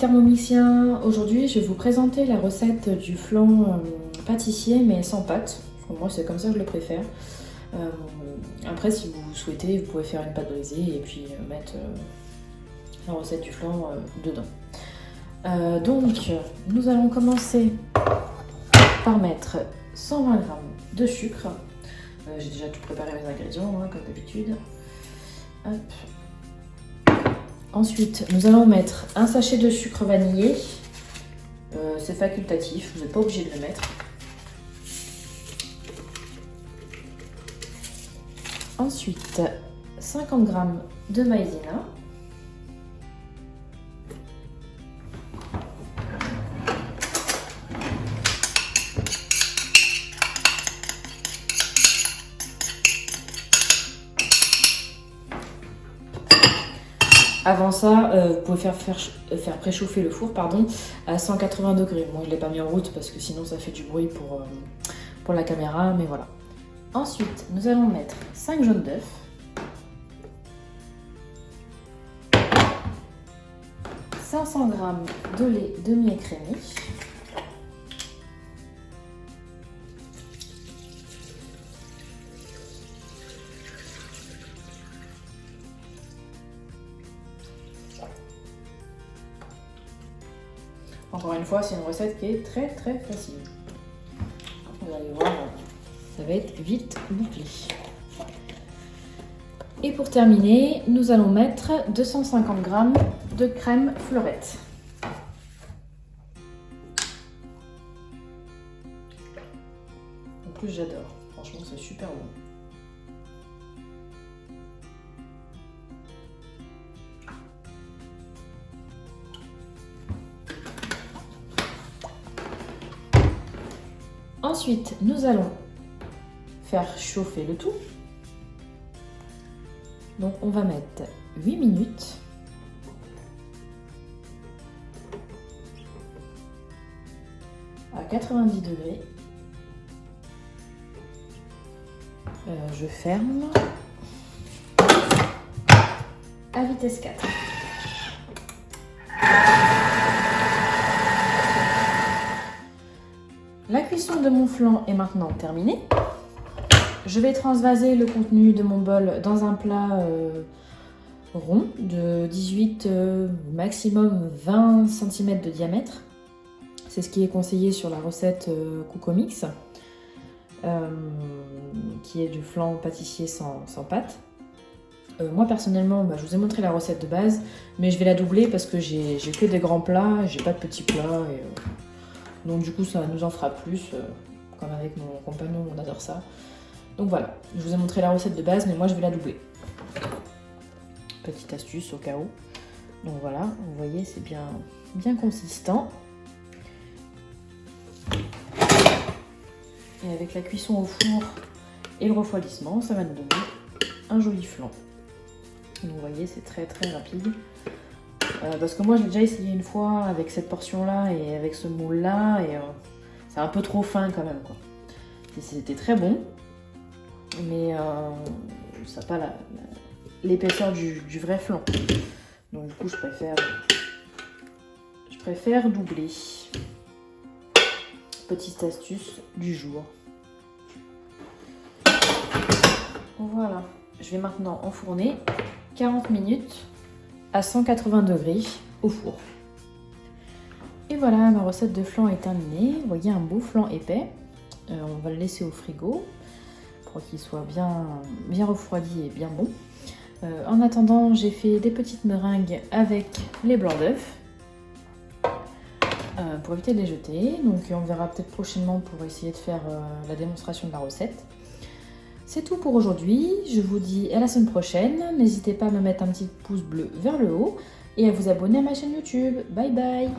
Thermomixien, aujourd'hui je vais vous présenter la recette du flan pâtissier mais sans pâte. Moi c'est comme ça que je le préfère. Après si vous souhaitez vous pouvez faire une pâte brisée et puis mettre la recette du flan dedans. Donc nous allons commencer par mettre 120 g de sucre. J'ai déjà tout préparé les ingrédients comme d'habitude. Ensuite, nous allons mettre un sachet de sucre vanillé. C'est facultatif, vous n'êtes pas obligé de le mettre. Ensuite, 50 g de maïzena. Avant ça, vous pouvez faire préchauffer le four à 180 degrés. Moi, je ne l'ai pas mis en route parce que sinon ça fait du bruit pour la caméra, mais voilà. Ensuite, nous allons mettre 5 jaunes d'œufs. « 500 g de lait demi-écrémé. Encore une fois, c'est une recette qui est très facile. Vous allez voir, ça va être vite bouclé. Et pour terminer, nous allons mettre 250 g de crème fleurette. En plus, j'adore. Franchement, c'est super bon. Ensuite, nous allons faire chauffer le tout. Donc, on va mettre 8 minutes. À 90 degrés. Je ferme. À vitesse 4. La cuisson de mon flan est maintenant terminée. Je vais transvaser le contenu de mon bol dans un plat rond de 18 maximum 20 cm de diamètre. C'est ce qui est conseillé sur la recette Coucomix, qui est du flan pâtissier sans pâte. Moi personnellement, je vous ai montré la recette de base, mais je vais la doubler parce que j'ai que des grands plats, j'ai pas de petits plats. Donc du coup ça nous en fera plus, comme avec mon compagnon on adore ça. Donc voilà, je vous ai montré la recette de base mais moi je vais la doubler. Petite astuce au cas où. Donc voilà, vous voyez c'est bien consistant. Et avec la cuisson au four et le refroidissement, ça va nous donner un joli flan. Donc vous voyez c'est très rapide. Parce que moi j'ai déjà essayé une fois avec cette portion là et avec ce moule là et c'est un peu trop fin quand même quoi. C'était très bon mais ça n'a pas l'épaisseur du vrai flan. Donc du coup je préfère doubler. Petite astuce du jour. Voilà, je vais maintenant enfourner 40 minutes à 180 degrés au four. Et voilà, ma recette de flan est terminée. Vous voyez un beau flan épais. On va le laisser au frigo pour qu'il soit bien refroidi et bien bon. En attendant, j'ai fait des petites meringues avec les blancs d'œufs pour éviter de les jeter. Donc on verra peut-être prochainement pour essayer de faire la démonstration de la recette. C'est tout pour aujourd'hui, je vous dis à la semaine prochaine. N'hésitez pas à me mettre un petit pouce bleu vers le haut et à vous abonner à ma chaîne YouTube. Bye bye!